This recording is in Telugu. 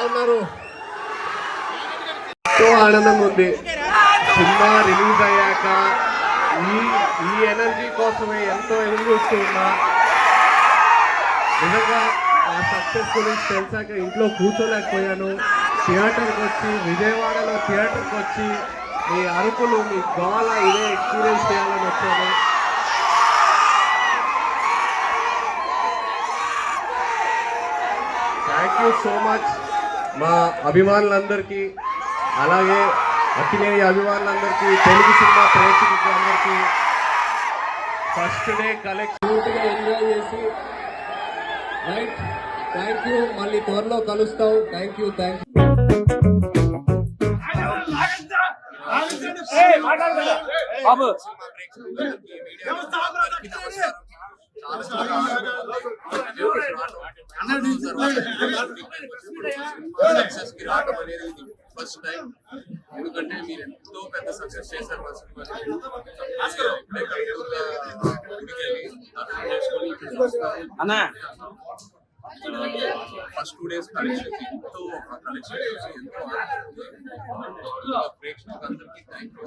ఉన్నారు. ఎంతో ఆనందంగా ఉంది. సినిమా రిలీజ్ అయ్యాక ఈ ఎనర్జీ కోసమే ఎంతో ఎదురు చూస్తూ ఉన్నా. నిజంగా ఆ సక్సెస్ గురించి తెలిసాక ఇంట్లో కూర్చోలేకపోయాను. థియేటర్కి వచ్చి, విజయవాడలో థియేటర్కి వచ్చి మీ అరుపులు, మీ గోల ఇదే ఎక్స్పీరియన్స్ చేయాలని వచ్చాను. థ్యాంక్ యూ సో మచ్ మా అభిమానులందరికీ, అలాగే అక్కినేని అభిమానులందరికీ, తెలుగు సినిమా ప్రేక్షకులందరికీ ఫస్ట్ డే కలెక్టివ్గా ఎంజాయ్ చేసి రైట్. Thank you. మళ్ళీ త్వరలో కలుస్తాం. Thank you. Babu first time. ఎందుకంటే మీరు ఎంతో పెద్ద సక్సెస్ చేశారు మా అన్నా. ఫస్ట్ 2 days కలెక్షన్ ఎంతో కలెక్షన్ ఎంతో ప్రేక్షకులందరికీ థ్యాంక్ యూ.